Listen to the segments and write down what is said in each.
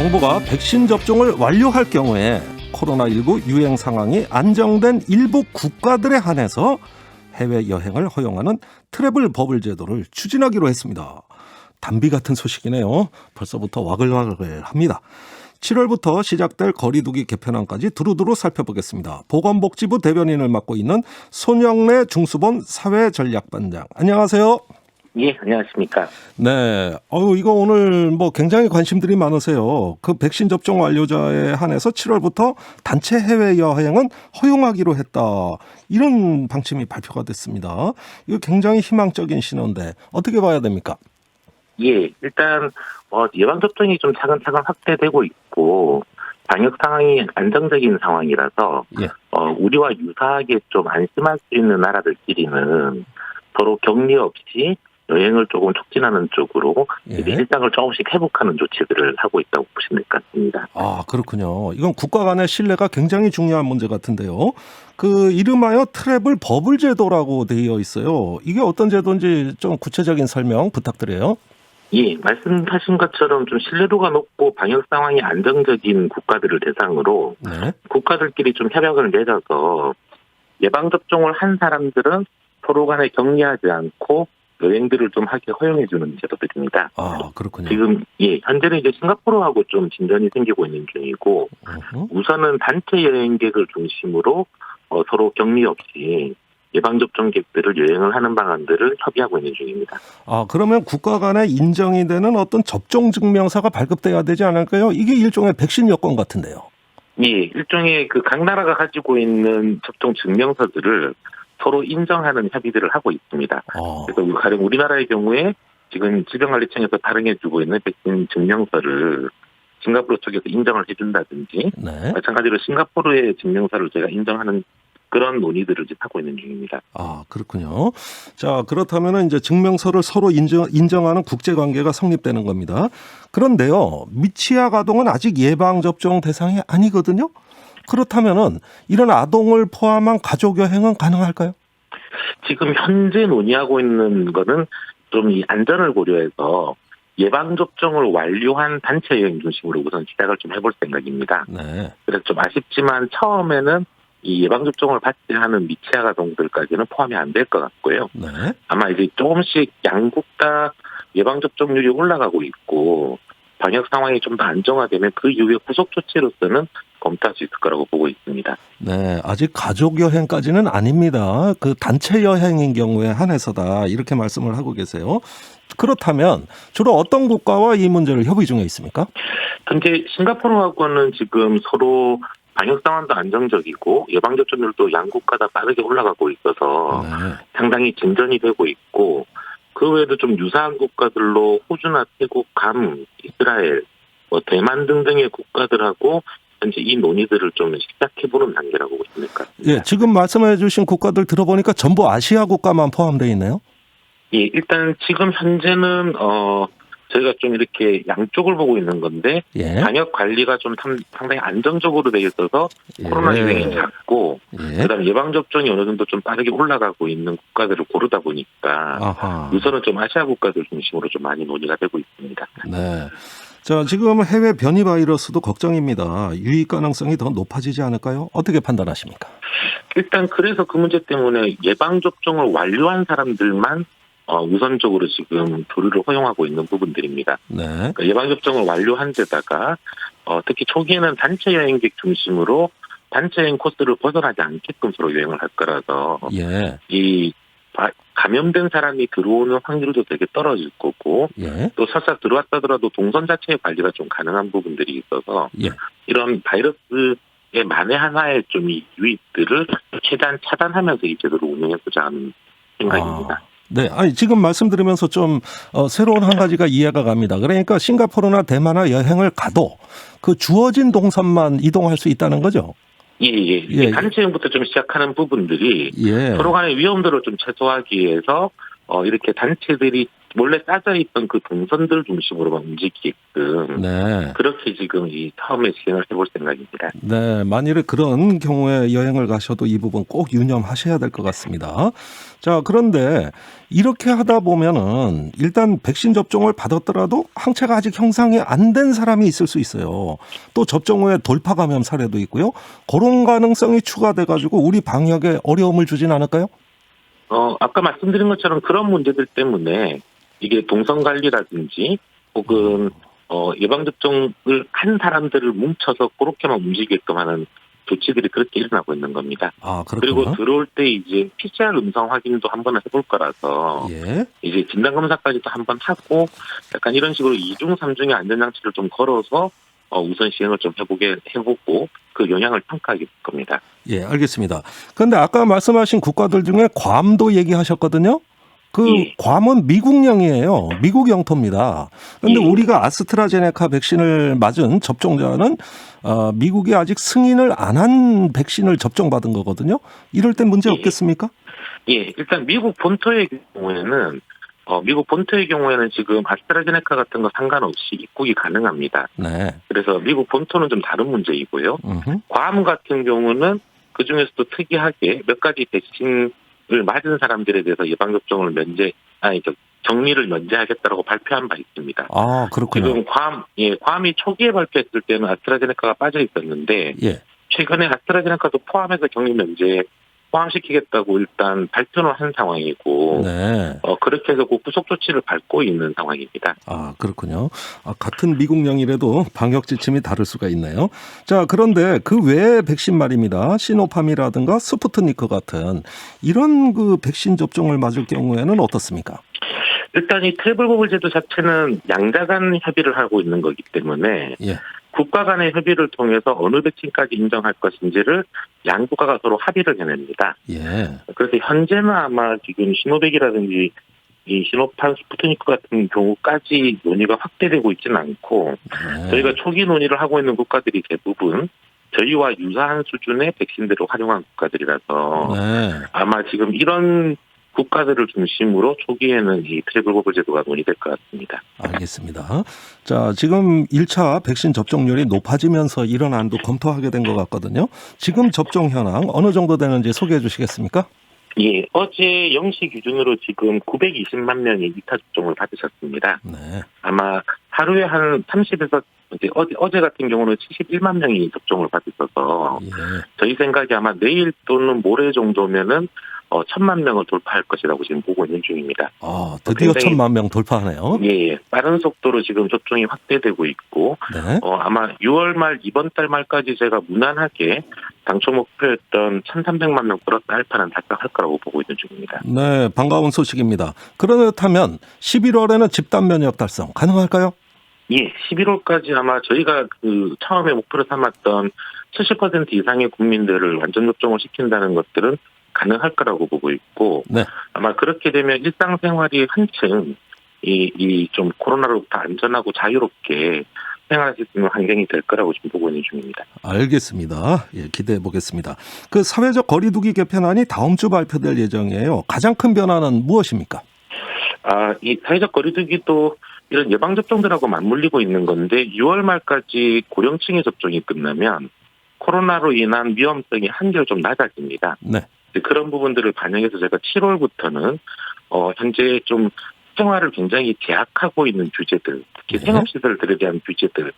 정부가 백신 접종을 완료할 경우에 코로나19 유행 상황이 안정된 일부 국가들에 한해서 해외여행을 허용하는 트래블 버블 제도를 추진하기로 했습니다. 담비 같은 소식이네요. 벌써부터 와글와글합니다. 7월부터 시작될 거리두기 개편안까지 두루두루 살펴보겠습니다. 보건복지부 대변인을 맡고 있는 손영래 중수본 사회전략반장. 안녕하세요. 예, 안녕하십니까. 네. 이거 오늘 굉장히 관심들이 많으세요. 그 백신 접종 완료자에 한해서 7월부터 단체 해외여행은 허용하기로 했다. 이런 방침이 발표가 됐습니다. 이거 굉장히 희망적인 신호인데 어떻게 봐야 됩니까? 예, 일단 예방접종이 좀 차근차근 확대되고 있고 방역 상황이 안정적인 상황이라서 예. 우리와 유사하게 좀 안심할 수 있는 나라들끼리는 서로 격리 없이 여행을 조금 촉진하는 쪽으로 일상을 조금씩 회복하는 조치들을 하고 있다고 보시면 될 것 같습니다. 아, 그렇군요. 이건 국가 간의 신뢰가 굉장히 중요한 문제 같은데요. 그 이름하여 트래블 버블 제도라고 되어 있어요. 이게 어떤 제도인지 좀 구체적인 설명 부탁드려요. 예, 말씀하신 것처럼 좀 신뢰도가 높고 방역 상황이 안정적인 국가들을 대상으로 국가들끼리 좀 협약을 맺어서 예방접종을 한 사람들은 서로 간에 격리하지 않고 여행들을 좀 하게 허용해주는 제도들입니다. 아, 그렇군요. 지금 현재는 이제 싱가포르하고 좀 진전이 생기고 있는 중이고 우선은 단체 여행객을 중심으로 서로 격리 없이 예방접종객들을 여행을 하는 방안들을 협의하고 있는 중입니다. 아, 그러면 국가 간에 인정이 되는 어떤 접종 증명서가 발급돼야 되지 않을까요? 이게 일종의 백신 여권 같은데요. 예, 일종의 각 나라가 가지고 있는 접종 증명서들을 서로 인정하는 협의들을 하고 있습니다. 그래서 가령 우리나라의 경우에 지금 질병관리청에서 발행해주고 있는 백신 증명서를 싱가포르 쪽에서 인정을 해준다든지 마찬가지로 싱가포르의 증명서를 제가 인정하는 그런 논의들을 지금 하고 있는 중입니다. 아, 그렇군요. 자, 그렇다면 이제 증명서를 서로 인정하는 국제관계가 성립되는 겁니다. 그런데요, 미취학 아동은 아직 예방접종 대상이 아니거든요. 그렇다면은 이런 아동을 포함한 가족 여행은 가능할까요? 지금 현재 논의하고 있는 거는 좀 이 안전을 고려해서 예방접종을 완료한 단체 여행 중심으로 우선 시작을 좀 해볼 생각입니다. 그래서 좀 아쉽지만 처음에는 이 예방접종을 받지 않은 미취학 아동들까지는 포함이 안 될 것 같고요. 아마 이제 조금씩 양국 다 예방접종률이 올라가고 있고 방역 상황이 좀 더 안정화되면 그 이후에 후속 조치로서는 검토할 수 있을 거라고 보고 있습니다. 네, 아직 가족 여행까지는 아닙니다. 그 단체 여행인 경우에 한해서다 이렇게 말씀을 하고 계세요. 그렇다면 주로 어떤 국가와 이 문제를 협의 중에 있습니까? 현재 싱가포르하고는 지금 서로 방역 상황도 안정적이고 예방접종률도 양국가 다 빠르게 올라가고 있어서 상당히 진전이 되고 있고 그 외에도 좀 유사한 국가들로 호주나 태국, 괌, 이스라엘, 대만 등등의 국가들하고 현재 이 논의들을 좀 시작해보는 단계라고 보시면 될 것 같습니다. 예, 지금 말씀해 주신 국가들 들어보니까 전부 아시아 국가만 포함되어 있네요. 예, 일단 지금 현재는 저희가 좀 이렇게 양쪽을 보고 있는 건데 방역 관리가 좀 상당히 안정적으로 되어 있어서 코로나 유행이 작고 그다음에 예방접종이 어느 정도 좀 빠르게 올라가고 있는 국가들을 고르다 보니까 우선은 좀 아시아 국가들 중심으로 좀 많이 논의가 되고 있습니다. 네. 자, 지금 해외 변이 바이러스도 걱정입니다. 유입 가능성이 더 높아지지 않을까요? 어떻게 판단하십니까? 일단 그래서 그 문제 때문에 예방접종을 완료한 사람들만 우선적으로 지금 조류를 허용하고 있는 부분들입니다. 그러니까 예방접종을 완료한 데다가 특히 초기에는 단체 여행객 중심으로 단체 여행 코스를 벗어나지 않게끔 서로 여행을 할 거라서 이 감염된 사람이 들어오는 확률도 되게 떨어질 거고 또 설사 들어왔다 하더라도 동선 자체의 관리가 좀 가능한 부분들이 있어서 이런 바이러스의 만에 하나의 좀 이 유입들을 최대한 차단하면서 이 제도를 운영해보자 하는 생각입니다. 네, 아니 지금 말씀드리면서 좀 새로운 한 가지가 이해가 갑니다. 그러니까 싱가포르나 대만나 여행을 가도 그 주어진 동선만 이동할 수 있다는 거죠? 예. 단체 여행부터 좀 시작하는 부분들이 서로 간의 위험들을 좀 최소화하기 위해서 이렇게 단체들이 원래 짜져 있던 그 동선들 중심으로만 움직이게끔 네. 그렇게 지금 이 처음에 시행을 해볼 생각입니다. 네, 만일에 그런 경우에 여행을 가셔도 이 부분 꼭 유념하셔야 될 것 같습니다. 자, 그런데 이렇게 하다 보면은 일단 백신 접종을 받았더라도 항체가 아직 형성이 안 된 사람이 있을 수 있어요. 또 접종 후에 돌파 감염 사례도 있고요. 그런 가능성이 추가돼 가지고 우리 방역에 어려움을 주진 않을까요? 아까 말씀드린 것처럼 그런 문제들 때문에 이게 동선 관리라든지 혹은 예방접종을 한 사람들을 뭉쳐서 그렇게만 움직이게끔 하는 조치들이 그렇게 일어나고 있는 겁니다. 아, 그리고 그렇구나. 들어올 때 이제 PCR 음성 확인도 한번 해볼 거라서 예. 이제 진단검사까지도 한번 하고 약간 이런 식으로 2중, 3중의 안전장치를 좀 걸어서 우선 시행을 좀 해보고 그 영향을 평가하게 될 겁니다. 예, 알겠습니다. 그런데 아까 말씀하신 국가들 중에 괌도 얘기하셨거든요. 그 예. 괌은 미국령이에요. 미국 영토입니다. 그런데 예. 우리가 아스트라제네카 백신을 맞은 접종자는 미국이 아직 승인을 안 한 백신을 접종받은 거거든요. 이럴 땐 문제 없겠습니까? 예, 일단 미국 본토의 경우에는 지금 아스트라제네카 같은 거 상관없이 입국이 가능합니다. 네. 그래서 미국 본토는 좀 다른 문제이고요. 음흠. 괌 같은 경우는 그 중에서도 특이하게 몇 가지 백신을 맞은 사람들에 대해서 예방접종을 격리를 면제하겠다고 발표한 바 있습니다. 아, 그렇군요. 지금 괌이 초기에 발표했을 때는 아스트라제네카가 빠져 있었는데 예. 최근에 아스트라제네카도 포함해서 격리 면제에 포함시키겠다고 일단 발표는 한 상황이고 네. 그렇게 해서 그 후속 조치를 밟고 있는 상황입니다. 아, 그렇군요. 같은 미국령이라도 방역 지침이 다를 수가 있네요. 자, 그런데 그 외의 백신 말입니다. 시노팜이라든가 스푸트니크 같은 이런 그 백신 접종을 맞을 경우에는 어떻습니까? 일단 이 트래블 버블 제도 자체는 양자 간 협의를 하고 있는 거기 때문에 예. 국가 간의 협의를 통해서 어느 백신까지 인정할 것인지를 양 국가가 서로 합의를 해냅니다. 예. 그래서 현재는 아마 지금 시노백이라든지 이 시노팜 스푸트니크 같은 경우까지 논의가 확대되고 있지는 않고 네. 저희가 초기 논의를 하고 있는 국가들이 대부분 저희와 유사한 수준의 백신들을 활용한 국가들이라서 네. 아마 지금 이런 국가들을 중심으로 초기에는 이 트래블 버블 제도가 논의될 것 같습니다. 알겠습니다. 자, 지금 1차 백신 접종률이 높아지면서 이런 안도 검토하게 된 것 같거든요. 지금 접종 현황 어느 정도 되는지 소개해 주시겠습니까? 예, 어제 0시 기준으로 지금 920만 명이 2차 접종을 받으셨습니다. 네. 아마 하루에 한 30에서 어제 같은 경우는 71만 명이 접종을 받으셔서 예. 저희 생각이 아마 내일 또는 모레 정도면은 1,000만 명을 돌파할 것이라고 지금 보고 있는 중입니다. 드디어 굉장히 1,000만 명 돌파하네요. 예, 빠른 속도로 지금 접종이 확대되고 있고 네. 아마 6월 말 이번 달 말까지 제가 무난하게 당초 목표였던 1,300만 명 플러스 알파는 달성할 거라고 보고 있는 중입니다. 네, 반가운 소식입니다. 그렇다면 11월에는 집단 면역 달성 가능할까요? 예, 11월까지 아마 저희가 그 처음에 목표로 삼았던 70% 이상의 국민들을 완전 접종을 시킨다는 것들은 가능할 거라고 보고 있고, 네. 아마 그렇게 되면 일상생활이 한층 이 좀 코로나로부터 안전하고 자유롭게 생활할 수 있는 환경이 될 거라고 지금 보고 있는 중입니다. 알겠습니다. 예, 기대해 보겠습니다. 그 사회적 거리두기 개편안이 다음 주 발표될 예정이에요. 가장 큰 변화는 무엇입니까? 이 사회적 거리두기도 이런 예방접종들하고 맞물리고 있는 건데 6월 말까지 고령층의 접종이 끝나면 코로나로 인한 위험성이 한결 좀 낮아집니다. 네. 그런 부분들을 반영해서 제가 7월부터는 현재 좀 생활을 굉장히 제약하고 있는 규제들, 특히 네. 생업시설들에 대한 규제들을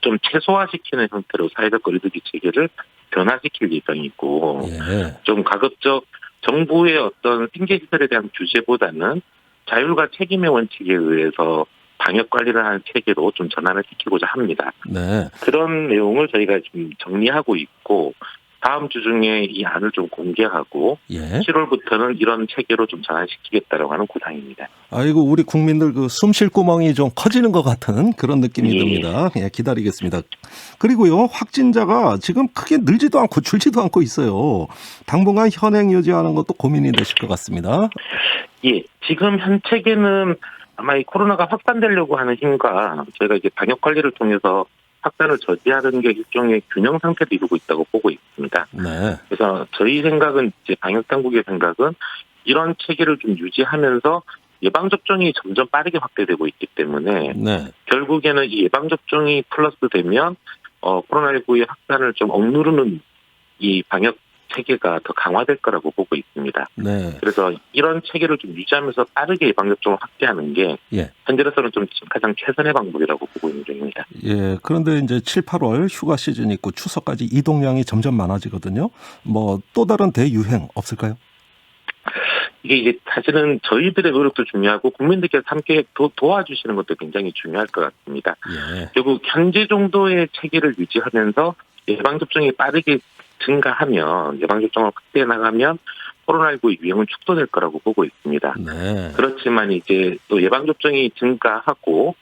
좀 최소화시키는 형태로 사회적 거리두기 체계를 변화시킬 예정이고 예. 좀 가급적 정부의 어떤 생계시설에 대한 규제보다는 자율과 책임의 원칙에 의해서 방역 관리를 하는 체계로 좀 전환을 시키고자 합니다. 네. 그런 내용을 저희가 지금 정리하고 있고 다음 주 중에 이 안을 좀 공개하고 예. 7월부터는 이런 체계로 좀 전환시키겠다라고 하는 구상입니다. 아이고, 우리 국민들 그 숨 쉴 구멍이 좀 커지는 것 같은 그런 느낌이 예. 듭니다. 예, 기다리겠습니다. 그리고요, 확진자가 지금 크게 늘지도 않고 줄지도 않고 있어요. 당분간 현행 유지하는 것도 고민이 되실 것 같습니다. 예, 지금 현 체계는 아마 이 코로나가 확산되려고 하는 힘과 저희가 이제 방역 관리를 통해서 확산을 저지하는 게 일종의 균형 상태를 이루고 있다고 보고 있습니다. 네. 그래서 저희 생각은 이제 방역 당국의 생각은 이런 체계를 좀 유지하면서 예방접종이 점점 빠르게 확대되고 있기 때문에 네. 결국에는 이 예방접종이 플러스 되면 코로나19의 확산을 좀 억누르는 이 방역 체계가 더 강화될 거라고 보고 있습니다. 네. 그래서 이런 체계를 좀 유지하면서 빠르게 예방접종을 확대하는 게 예. 현재로서는 좀 가장 최선의 방법이라고 보고 있는 중입니다. 예. 그런데 이제 7, 8월 휴가 시즌이 있고 추석까지 이동량이 점점 많아지거든요. 뭐 또 다른 대유행 없을까요? 이게 이제 사실은 저희들의 노력도 중요하고 국민들께서 함께 도와주시는 것도 굉장히 중요할 것 같습니다. 예. 결국 현재 정도의 체계를 유지하면서 예방접종이 빠르게 증가하면 예방접종을 확대해 나가면 코로나19 유행은 축소될 거라고 보고 있습니다. 네. 그렇지만 이제 또 예방접종이 증가하고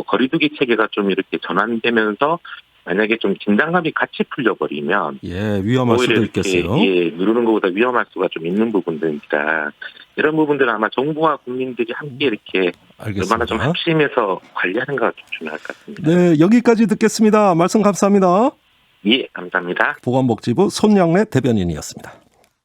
거리두기 체계가 좀 이렇게 전환되면서 만약에 좀 긴장감이 같이 풀려버리면 예, 위험할 수도 오히려 있겠어요. 이렇게 누르는 것보다 위험할 수가 좀 있는 부분들이니까 이런 부분들은 아마 정부와 국민들이 함께 이렇게 알겠습니다. 얼마나 좀 합심해서 관리하는 가 좀 중요할 것 같습니다. 네, 여기까지 듣겠습니다. 말씀 감사합니다. 예, 감사합니다. 보건복지부 손양래 대변인이었습니다.